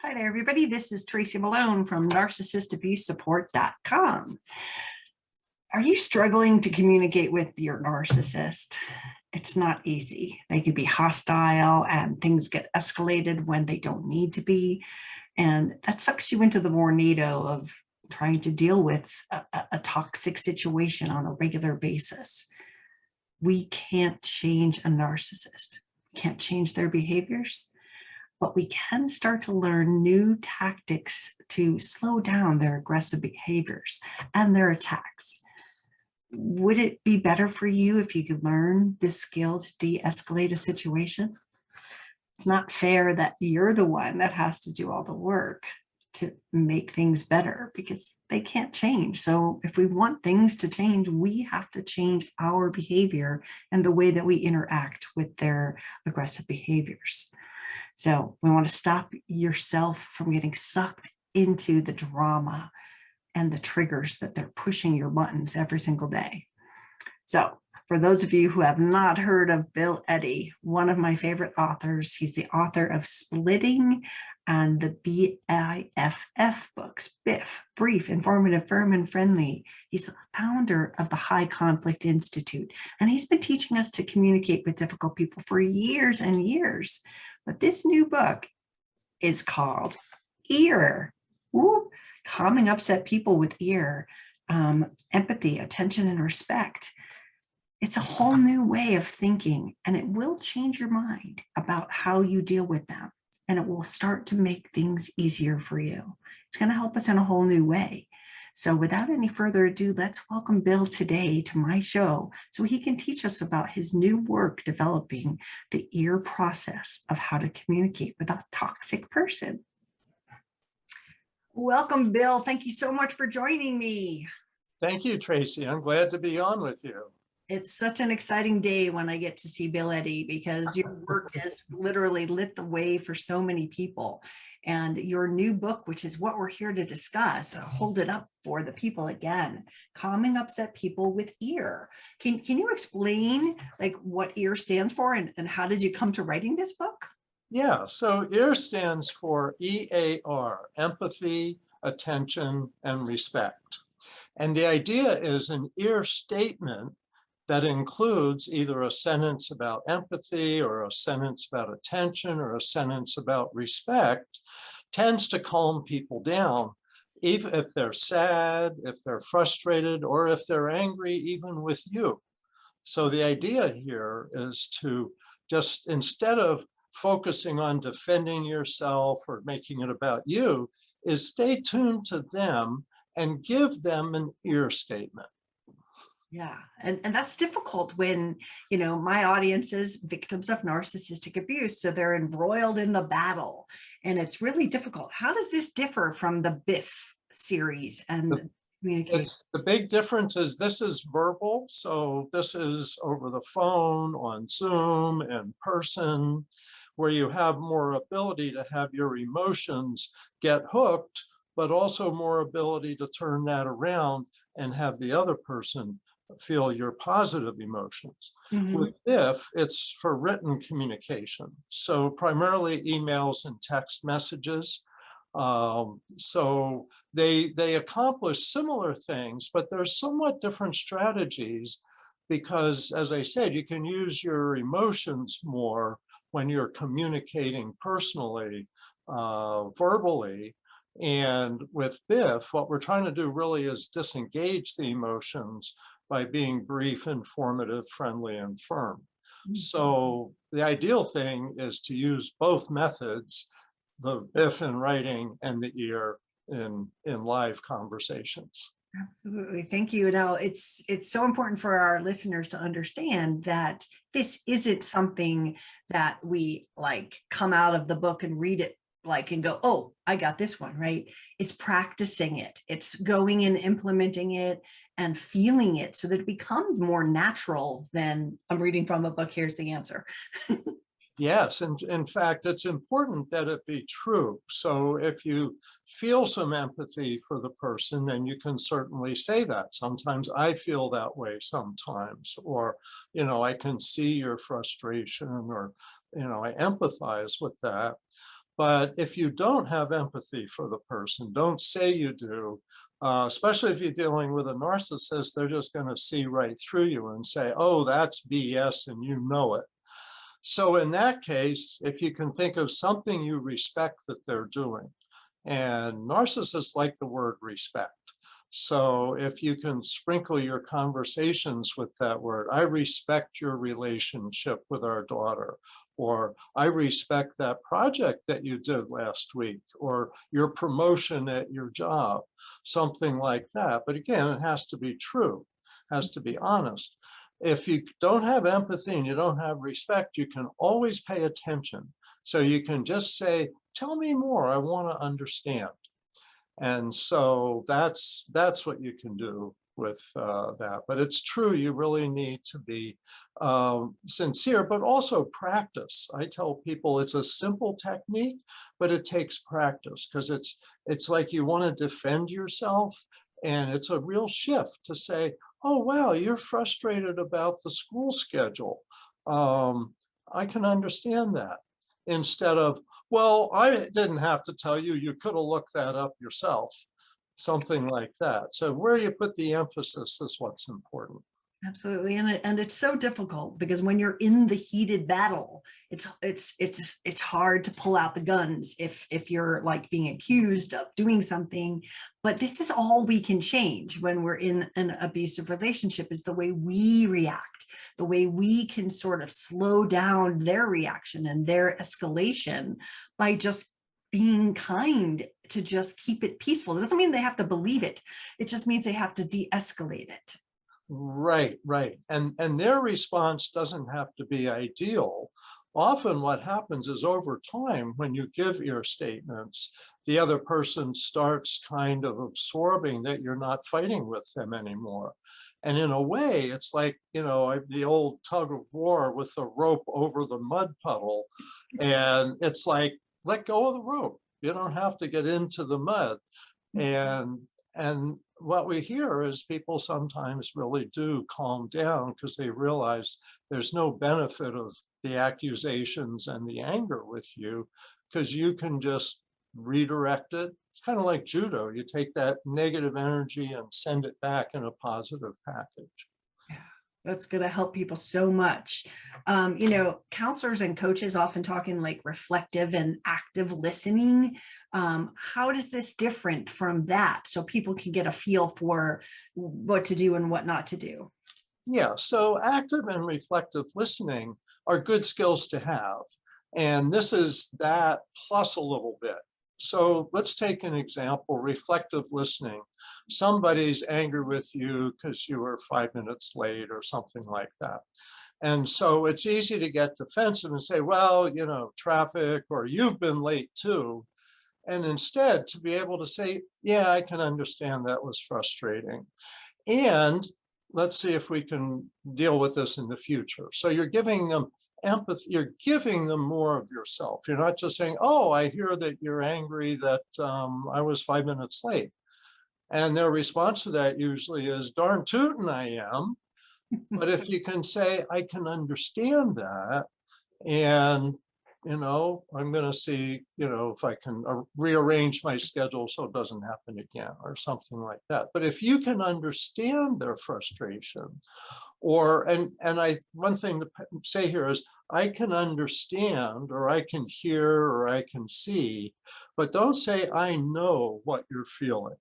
Hi there, everybody. This is Tracy Malone from NarcissistAbuseSupport.com. Are you struggling to communicate with your narcissist? It's not easy. They can be hostile and things get escalated when they don't need to be. And that sucks you into the tornado of trying to deal with a toxic situation on a regular basis. We can't change a narcissist. We can't change their behaviors. But we can start to learn new tactics to slow down their aggressive behaviors and their attacks. Would it be better for you if you could learn this skill to de-escalate a situation? It's not fair that you're the one that has to do all the work to make things better because they can't change. So if we want things to change, we have to change our behavior and the way that we interact with their aggressive behaviors. So we want to stop yourself from getting sucked into the drama and the triggers that they're pushing your buttons every single day. So for those of you who have not heard of Bill Eddy, one of my favorite authors, he's the author of Splitting and the BIFF books, Biff, Brief, Informative, Firm, and Friendly. He's the founder of the High Conflict Institute, and he's been teaching us to communicate with difficult people for years and years. But this new book is called EAR, Calming Upset People with EAR, Empathy, Attention, and Respect. It's a whole new way of thinking, and it will change your mind about how you deal with them, and it will start to make things easier for you. It's going to help us in a whole new way. So without any further ado, let's welcome Bill today to my show so he can teach us about his new work developing the EAR process of how to communicate with a toxic person. Welcome, Bill. Thank you so much for joining me. Thank you, Tracy. I'm glad to be on with you. It's such an exciting day when I get to see Bill Eddy because your work has literally lit the way for so many people. And your new book, which is what we're here to discuss, hold it up for the people again, Calming Upset People with EAR. Can you explain like what EAR stands for and how did you come to writing this book? Yeah, so EAR stands for EAR, Empathy, Attention, and Respect. And the idea is an EAR statement that includes either a sentence about empathy or a sentence about attention or a sentence about respect, tends to calm people down, even if they're sad, if they're frustrated, or if they're angry, even with you. So the idea here is to just, instead of focusing on defending yourself or making it about you, is stay tuned to them and give them an EAR statement. Yeah, and that's difficult when, you know, my audience is victims of narcissistic abuse. So they're embroiled in the battle and it's really difficult. How does this differ from the Biff series and communication? The big difference is this is verbal. So this is over the phone, on Zoom, in person, where you have more ability to have your emotions get hooked, but also more ability to turn that around and have the other person feel your positive emotions. Mm-hmm. With Biff, it's for written communication. So primarily emails and text messages. So they accomplish similar things, but there's somewhat different strategies because, as I said, you can use your emotions more when you're communicating personally, verbally. And with Biff, what we're trying to do really is disengage the emotions by being brief, informative, friendly, and firm. Mm-hmm. So the ideal thing is to use both methods, the Biff in writing and the EAR in live conversations. Absolutely. Thank you. Now, it's so important for our listeners to understand that this isn't something that we like come out of the book and read it like and go, oh, I got this one, right? It's practicing it. It's going and implementing it and feeling it so that it becomes more natural than I'm reading from a book, here's the answer. Yes, and in fact, it's important that it be true. So if you feel some empathy for the person, then you can certainly say that. Sometimes I feel that way sometimes, or, you know, I can see your frustration or, you know, I empathize with that. But if you don't have empathy for the person, don't say you do, especially if you're dealing with a narcissist, they're just going to see right through you and say, oh, that's BS, and you know it. So in that case, if you can think of something you respect that they're doing, and narcissists like the word respect. So if you can sprinkle your conversations with that word, I respect your relationship with our daughter, or I respect that project that you did last week, or your promotion at your job, something like that. But again, it has to be true, has to be honest. If you don't have empathy and you don't have respect, you can always pay attention. So you can just say, tell me more, I want to understand. And so that's what you can do with that. But it's true, you really need to be sincere, but also practice. I tell people it's a simple technique, but it takes practice, because it's like you want to defend yourself, and it's a real shift to say, oh, wow, you're frustrated about the school schedule. I can understand that. Instead of, well, I didn't have to tell you, you could have looked that up yourself, something like that. So where you put the emphasis is what's important. Absolutely. And it's so difficult, because when you're in the heated battle, it's hard to pull out the guns if you're like being accused of doing something. But this is all we can change when we're in an abusive relationship, is the way we react, the way we can sort of slow down their reaction and their escalation by just being kind, to just keep it peaceful. It doesn't mean they have to believe it. It just means they have to de-escalate it. Right, right. And their response doesn't have to be ideal. Often what happens is, over time, when you give your statements, the other person starts kind of absorbing that you're not fighting with them anymore. And in a way, it's like, the old tug of war with the rope over the mud puddle. And it's like, let go of the rope. You don't have to get into the mud. And what we hear is people sometimes really do calm down, because they realize there's no benefit of the accusations and the anger with you, because you can just redirect it. It's kind of like judo. You take that negative energy and send it back in a positive package. That's going to help people so much. Counselors and coaches often talk in like reflective and active listening. How does this different from that, so people can get a feel for what to do and what not to do? Yeah, so active and reflective listening are good skills to have. And this is that plus a little bit. So let's take an example, reflective listening. Somebody's angry with you because you were 5 minutes late or something like that. And so it's easy to get defensive and say, well, traffic, or you've been late too. And instead to be able to say, yeah, I can understand that was frustrating. And let's see if we can deal with this in the future. So you're giving them empathy, you're giving them more of yourself. You're not just saying, oh, I hear that you're angry that I was 5 minutes late. And their response to that usually is, darn tootin' I am. But if you can say, I can understand that, and I'm going to see, if I can rearrange my schedule so it doesn't happen again, or something like that. But if you can understand their frustration, one thing to say here is, I can understand, or I can hear, or I can see, but don't say, I know what you're feeling.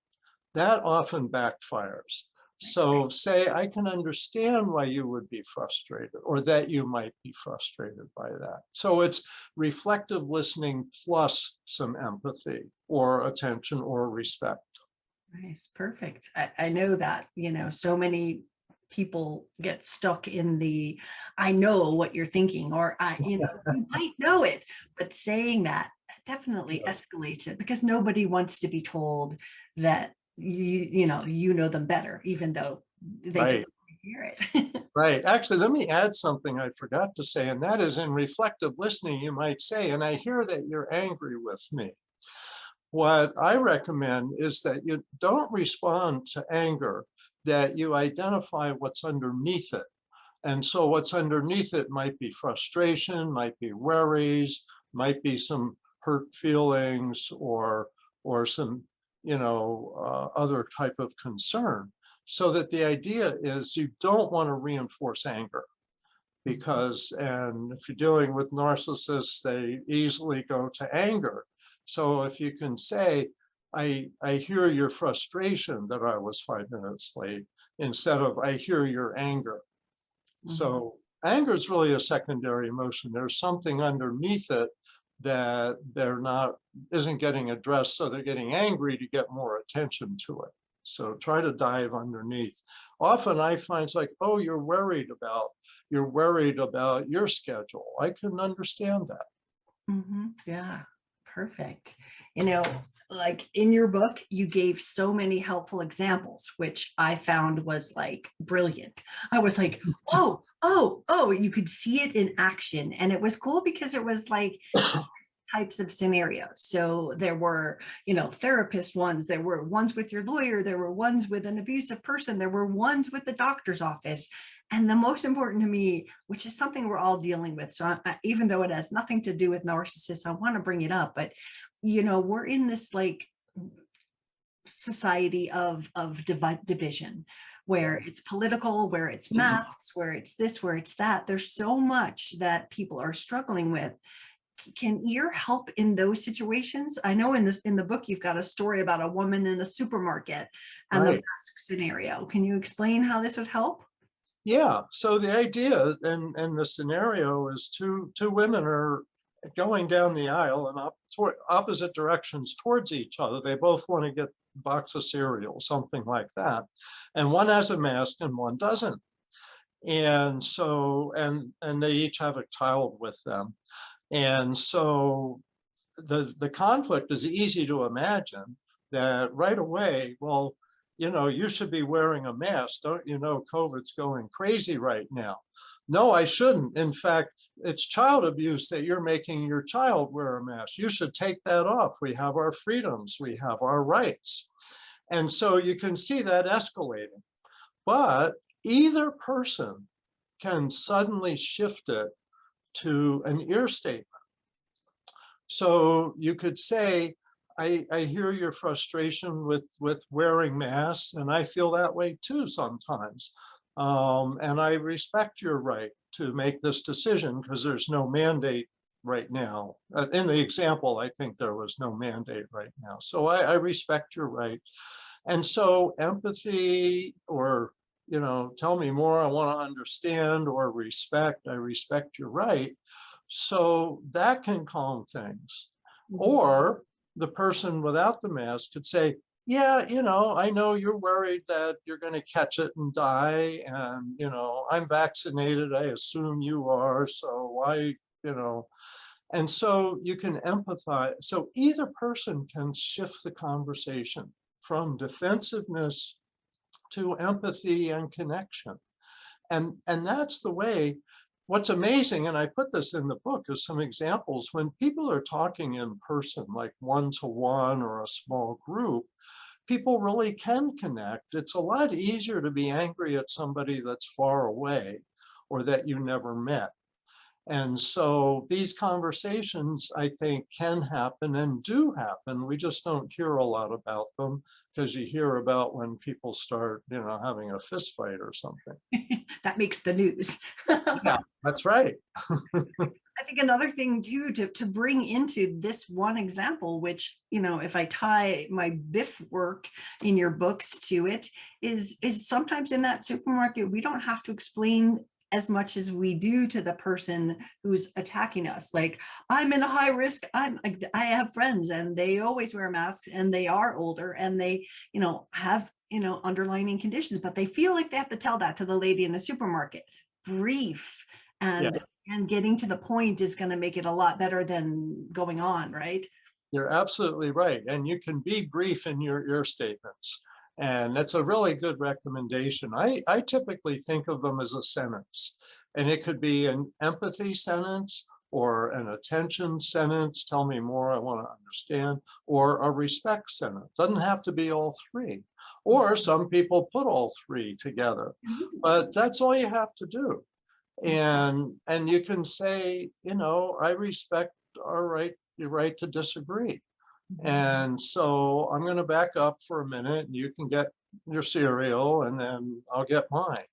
That often backfires. So say, I can understand why you would be frustrated, or that you might be frustrated by that. So it's reflective listening plus some empathy or attention or respect. Nice, perfect. I know that, so many people get stuck in the, I know what you're thinking, or you might know it, but saying that definitely escalates it, because nobody wants to be told that you know them better, even though they Right. can hear it. Right. Actually, let me add something I forgot to say, and that is, in reflective listening, you might say, and I hear that you're angry with me. What I recommend is that you don't respond to anger, that you identify what's underneath it. And so what's underneath it might be frustration, might be worries, might be some hurt feelings or some, other type of concern. So that the idea is you don't want to reinforce anger because, and if you're dealing with narcissists, they easily go to anger. So if you can say, I hear your frustration that I was 5 minutes late, instead of I hear your anger. So anger is really a secondary emotion. There's something underneath it that isn't getting addressed, so they're getting angry to get more attention to it. So try to dive underneath. Often I find it's like, oh, you're worried about your schedule. I can understand that. Yeah, perfect. You know, like in your book, you gave so many helpful examples, which I found was like brilliant. I was like, oh, you could see it in action. And it was cool because it was like types of scenarios. So there were, therapist ones, there were ones with your lawyer, there were ones with an abusive person, there were ones with the doctor's office. And the most important to me, which is something we're all dealing with. So even though it has nothing to do with narcissists, I want to bring it up, but we're in this like society of division, where it's political, where it's masks, where it's this, where it's that. There's so much that people are struggling with. Can ear help in those situations? I know in the book you've got a story about a woman in a supermarket and the mask scenario. Can you explain how this would help? Yeah. So the idea and the scenario is two women are going down the aisle in opposite directions towards each other. They both want to get a box of cereal, something like that. And one has a mask and one doesn't. And so, and they each have a child with them. And so the conflict is easy to imagine that right away, well, you should be wearing a mask. Don't you know COVID's going crazy right now? No, I shouldn't. In fact, it's child abuse that you're making your child wear a mask. You should take that off. We have our freedoms. We have our rights. And so you can see that escalating. But either person can suddenly shift it to an ear statement. So you could say, I hear your frustration with wearing masks, and I feel that way too sometimes. And I respect your right to make this decision because there's no mandate right now. In the example, I think there was no mandate right now. So I respect your right. And so empathy or, tell me more, I want to understand, or respect, I respect your right. So that can calm things. Or the person without the mask could say, yeah, I know you're worried that you're going to catch it and die. And, I'm vaccinated. I assume you are. So why, and so you can empathize. So either person can shift the conversation from defensiveness to empathy and connection. And that's the way. What's amazing, and I put this in the book, is some examples when people are talking in person, like one-to-one or a small group, people really can connect. It's a lot easier to be angry at somebody that's far away or that you never met. And so these conversations, I think, can happen and do happen. We just don't hear a lot about them because you hear about when people start, having a fist fight or something. That makes the news. Yeah, that's right. I think another thing too, to bring into this one example, which, if I tie my biff work in your books to it, is sometimes in that supermarket, we don't have to explain as much as we do to the person who's attacking us. Like, I'm in a high risk, I have friends and they always wear masks and they are older and they, have, underlying conditions, but they feel like they have to tell that to the lady in the supermarket. Brief and getting to the point is going to make it a lot better than going on, right? You're absolutely right. And you can be brief in your ear statements. And that's a really good recommendation. I typically think of them as a sentence, and it could be an empathy sentence or an attention sentence, tell me more, I want to understand, or a respect sentence. Doesn't have to be all three. Or some people put all three together, but that's all you have to do. And you can say, I respect our right your right to disagree. And so I'm going to back up for a minute, and you can get your cereal and then I'll get mine.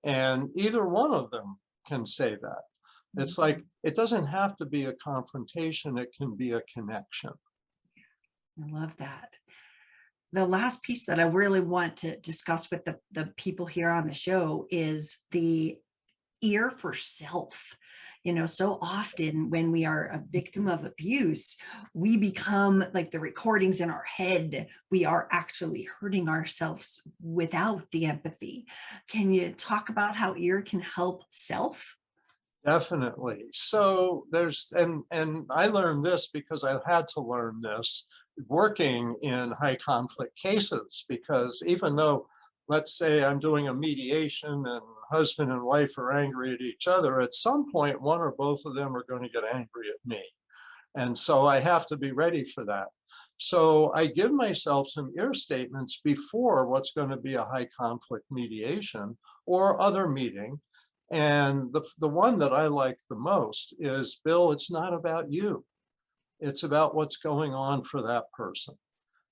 And either one of them can say that. It's like, it doesn't have to be a confrontation, it can be a connection. I love that. The last piece that I really want to discuss with the people here on the show is the ear for self. You know, so often when we are a victim of abuse, we become like the recordings in our head. We are actually hurting ourselves without the empathy. Can you talk about how ear can help self? Definitely. So there's, and I learned this because I had to learn this working in high conflict cases, because even though, let's say I'm doing a mediation and husband and wife are angry at each other, at some point, one or both of them are going to get angry at me. And so I have to be ready for that. So I give myself some ear statements before what's going to be a high conflict mediation or other meeting. And the one that I like the most is, Bill, it's not about you. It's about what's going on for that person.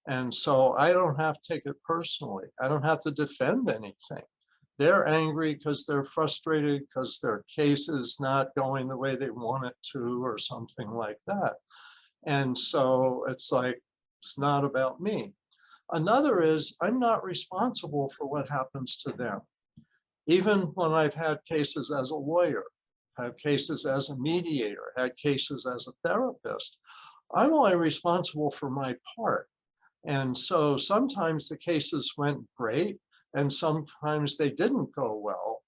And so I don't have to take it personally. I don't have to defend anything. They're angry because they're frustrated because their case is not going the way they want it to, or something like that. And so it's like, it's not about me. Another is, I'm not responsible for what happens to them. Even when I've had cases as a lawyer, had cases as a mediator, had cases as a therapist, I'm only responsible for my part. And so sometimes the cases went great and sometimes they didn't go well,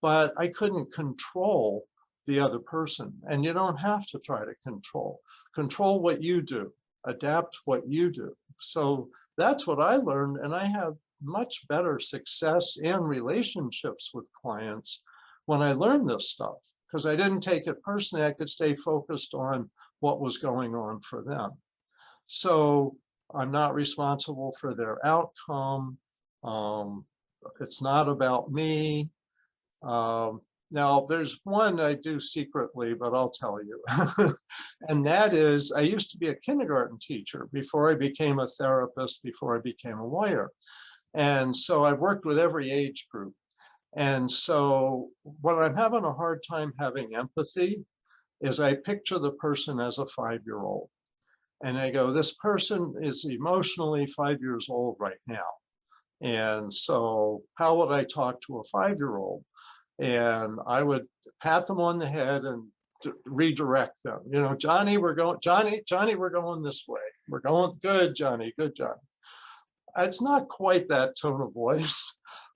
but I couldn't control the other person. And you don't have to try to control what you do, adapt what you do. So that's what I learned. And I have much better success in relationships with clients when I learned this stuff, because I didn't take it personally. I could stay focused on what was going on for them. So I'm not responsible for their outcome. It's not about me. Now, there's one I do secretly, but I'll tell you. And that is, I used to be a kindergarten teacher before I became a therapist, before I became a lawyer. And so I've worked with every age group. And so when I'm having a hard time having empathy is I picture the person as a 5-year-old. And I go, this person is emotionally 5 years old right now. And so how would I talk to a 5-year-old? And I would pat them on the head and redirect them. You know, Johnny, we're going this way. We're going, good, Johnny, good, Johnny. It's not quite that tone of voice,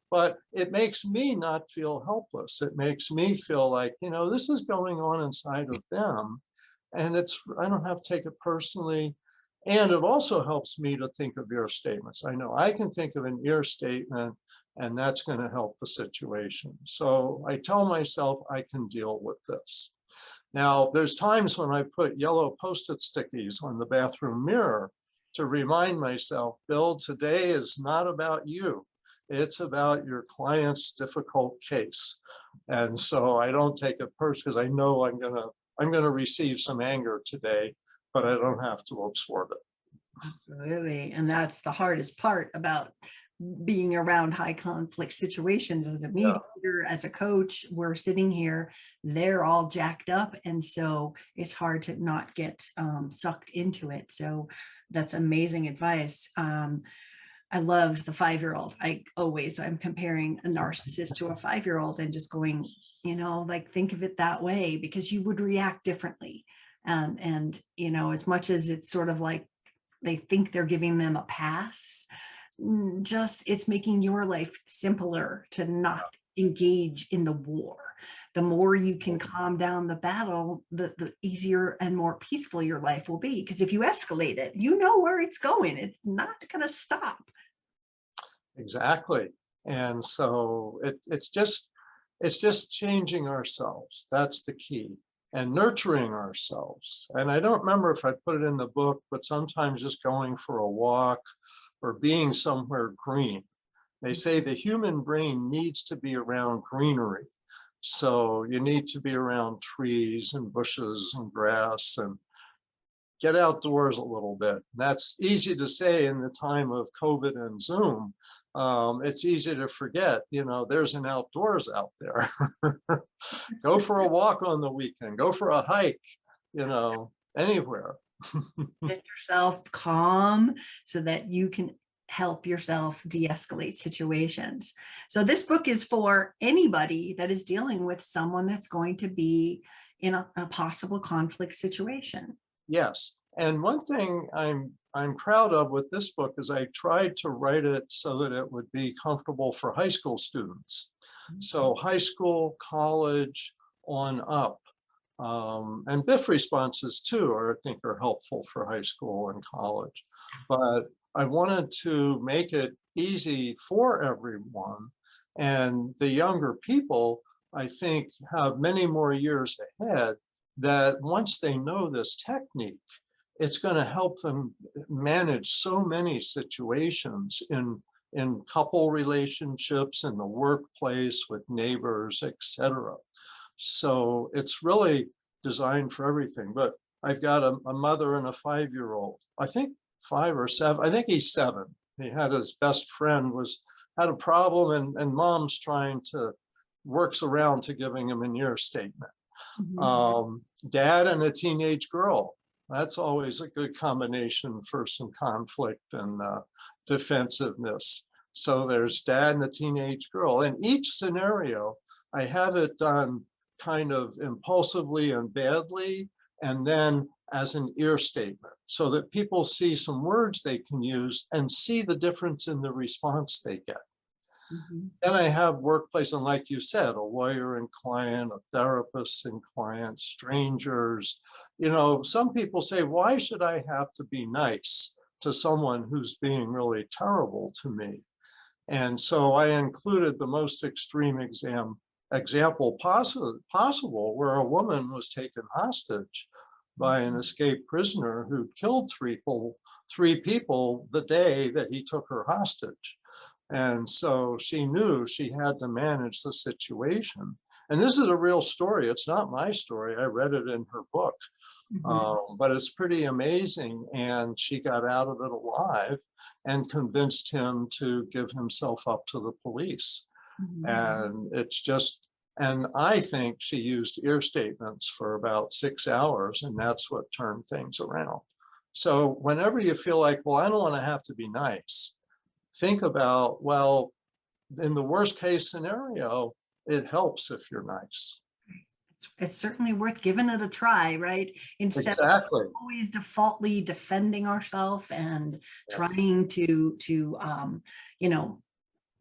but it makes me not feel helpless. It makes me feel like, you know, this is going on inside of them. And I don't have to take it personally. And it also helps me to think of ear statements. I know I can think of an ear statement and that's going to help the situation. So I tell myself I can deal with this. Now, there's times when I put yellow Post-it stickies on the bathroom mirror to remind myself, Bill, today is not about you. It's about your client's difficult case. And so I don't take it personally because I know I'm gonna receive some anger today, but I don't have to absorb it. Absolutely. And that's the hardest part about being around high conflict situations. As a mediator, as a coach, we're sitting here, they're all jacked up. And so it's hard to not get sucked into it. So that's amazing advice. I love the 5-year-old. I'm comparing a narcissist to a 5-year-old and just going, you know, like, think of it that way, because you would react differently. And, you know, as much as it's sort of like they think they're giving them a pass, just it's making your life simpler to not engage in the war. The more you can calm down the battle, the easier and more peaceful your life will be. Because if you escalate it, you know where it's going. It's not going to stop. Exactly. And so it's just changing ourselves. That's the key. And nurturing ourselves. And I don't remember if I put it in the book, but sometimes just going for a walk or being somewhere green. They say the human brain needs to be around greenery. So you need to be around trees and bushes and grass. And get outdoors a little bit. That's easy to say in the time of COVID and Zoom. It's easy to forget, there's an outdoors out there. Go for a walk on the weekend, go for a hike, anywhere. Get yourself calm so that you can help yourself de-escalate situations. So this book is for anybody that is dealing with someone that's going to be in a possible conflict situation. Yes. And one thing I'm proud of with this book is I tried to write it so that it would be comfortable for high school students. So high school, college, on up. And biff responses too, I think are helpful for high school and college. But I wanted to make it easy for everyone. And the younger people, I think, have many more years ahead that once they know this technique, it's going to help them manage so many situations in couple relationships, in the workplace, with neighbors, etc. So it's really designed for everything. But I've got a mother and a 5-year-old, I think 5 or 7, I think he's 7. He had his best friend had a problem, and mom's trying to works around to giving him a near statement. Dad and a teenage girl. That's always a good combination for some conflict and defensiveness. So there's dad and a teenage girl. In each scenario, I have it done kind of impulsively and badly, and then as an ear statement, so that people see some words they can use and see the difference in the response they get. Then I have workplace, and like you said, a lawyer and client, a therapist and client, strangers. Some people say, why should I have to be nice to someone who's being really terrible to me? And so I included the most extreme example possible, where a woman was taken hostage by an escaped prisoner who killed three people the day that he took her hostage. And so she knew she had to manage the situation. And this is a real story. It's not my story. I read it in her book, but it's pretty amazing. And she got out of it alive and convinced him to give himself up to the police. And and I think she used ear statements for about 6 hours, and that's what turned things around. So whenever you feel like, well, I don't want to have to be nice, think about, well, in the worst case scenario, it helps if you're nice. It's certainly worth giving it a try, right? Instead of always defaultly defending ourselves and trying to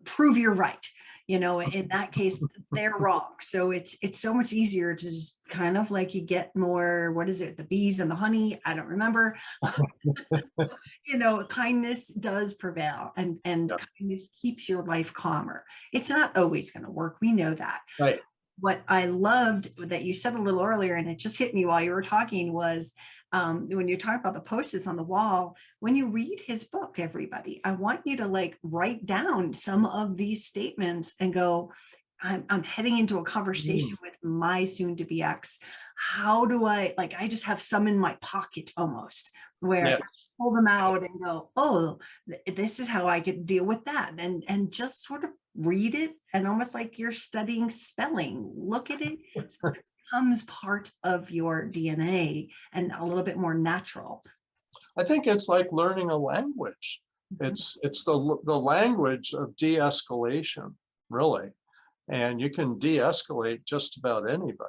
prove you're right. In that case, they're wrong. So it's so much easier to just kind of like, you get more, what is it? The bees and the honey? I don't remember. Kindness does prevail, and kindness keeps your life calmer. It's not always going to work. We know that. Right. What I loved that you said a little earlier, and it just hit me while you were talking, was when you talk about the post-its on the wall, when you read his book, everybody, I want you to write down some of these statements and go, I'm heading into a conversation with my soon-to-be ex. How do I just have some in my pocket almost, where I pull them out and go, oh, this is how I could deal with that. And just sort of read it, and almost like you're studying spelling, look at it. So it becomes part of your DNA and a little bit more natural. I think it's like learning a language. It's the language of de-escalation, really. And you can de-escalate just about anybody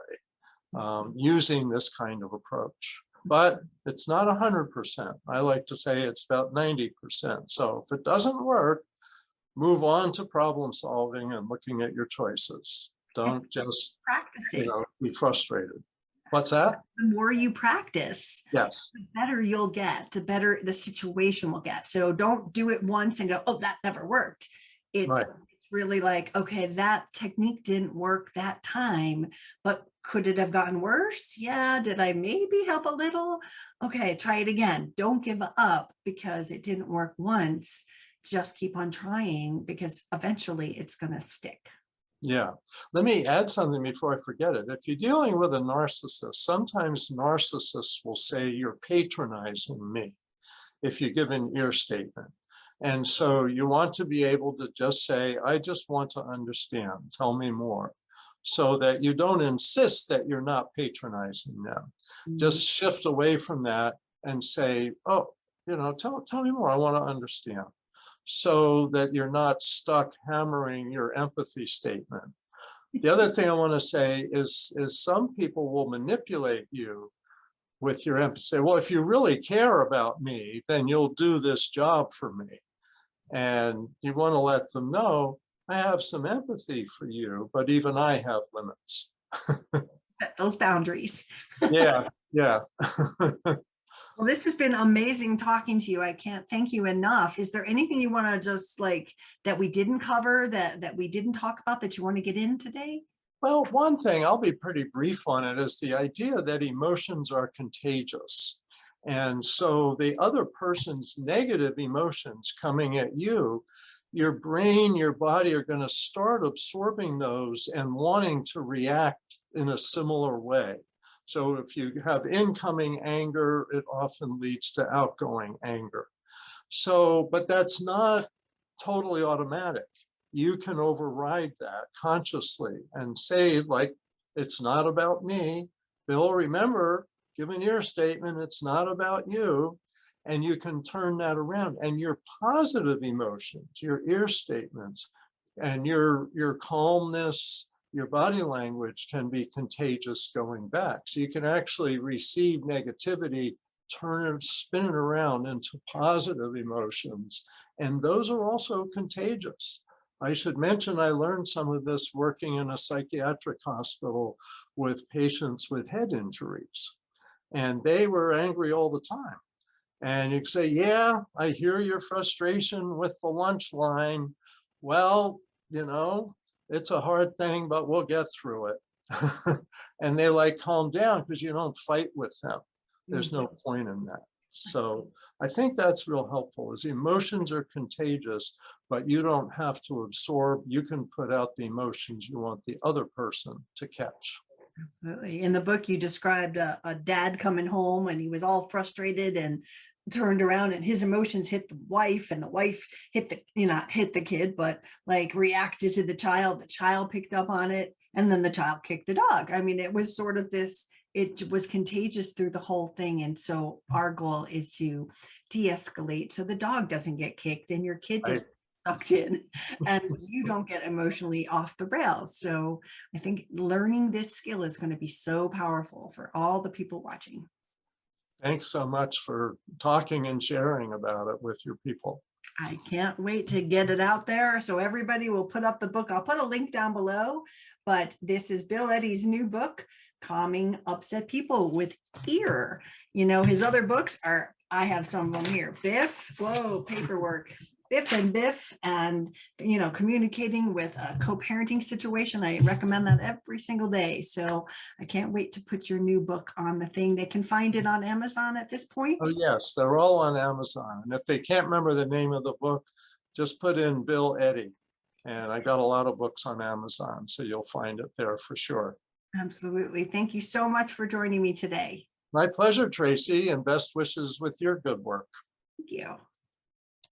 using this kind of approach. But it's not 100%. I like to say it's about 90%. So if it doesn't work, move on to problem solving and looking at your choices. Don't just practicing. Be frustrated. What's that? The more you practice, yes, the better you'll get, the better the situation will get. So don't do it once and go, oh, that never worked. It's really like, okay, that technique didn't work that time, but could it have gotten worse? Yeah. Did I maybe help a little? Okay, try it again. Don't give up because it didn't work once. Just keep on trying, because eventually it's going to stick. Yeah. Let me add something before I forget it. If you're dealing with a narcissist, sometimes narcissists will say, "You're patronizing me," if you give an ear statement. And so you want to be able to just say, "I just want to understand. Tell me more." So that you don't insist that you're not patronizing them. Mm. Just shift away from that and say, "Oh, tell me more. I want to understand." So that you're not stuck hammering your empathy statement. The other thing I want to say is some people will manipulate you with your empathy. Say, "Well, if you really care about me, then you'll do this job for me." And you want to let them know, "I have some empathy for you, but even I have limits." Set those boundaries. Yeah, yeah. Well, this has been amazing talking to you. I can't thank you enough. Is there anything you want to just like that we didn't cover, that we didn't talk about, that you want to get in today? Well, one thing, I'll be pretty brief on it, is the idea that emotions are contagious. And so the other person's negative emotions coming at you, your brain, your body are going to start absorbing those and wanting to react in a similar way. So if you have incoming anger, it often leads to outgoing anger. So, but that's not totally automatic. You can override that consciously and say, like, "It's not about me. Bill, remember, give an ear statement. It's not about you." And you can turn that around. And your positive emotions, your ear statements, and your calmness, your body language can be contagious going back. So you can actually receive negativity, turn it, spin it around into positive emotions. And those are also contagious. I should mention, I learned some of this working in a psychiatric hospital with patients with head injuries. And they were angry all the time. And you say, "Yeah, I hear your frustration with the lunch line. Well, you know, it's a hard thing, but we'll get through it." And they like calm down because you don't fight with them. There's no point in that. So I think that's real helpful, is emotions are contagious, but you don't have to absorb. You can put out the emotions you want the other person to catch. Absolutely. In the book, you described a dad coming home and he was all frustrated and turned around, and his emotions hit the wife, and the wife hit hit the kid, but like reacted to the child. The child picked up on it, and then the child kicked the dog. I mean, it was sort of this, it was contagious through the whole thing. And so our goal is to de-escalate so the dog doesn't get kicked and your kid Right. doesn't get sucked in and you don't get emotionally off the rails. So I think learning this skill is going to be so powerful for all the people watching. Thanks so much for talking and sharing about it with your people. I can't wait to get it out there. So everybody will put up the book. I'll put a link down below, but this is Bill Eddy's new book, Calming Upset People with Ear. You know, his other books are, I have some of them here, Biff, whoa, paperwork, Biff and Biff, and, you know, communicating with a co-parenting situation. I recommend that every single day. So I can't wait to put your new book on the thing. They can find it on Amazon at this point. Oh, yes, they're all on Amazon. And if they can't remember the name of the book, just put in Bill Eddy. And I got a lot of books on Amazon, so you'll find it there for sure. Absolutely. Thank you so much for joining me today. My pleasure, Tracy, and best wishes with your good work. Thank you.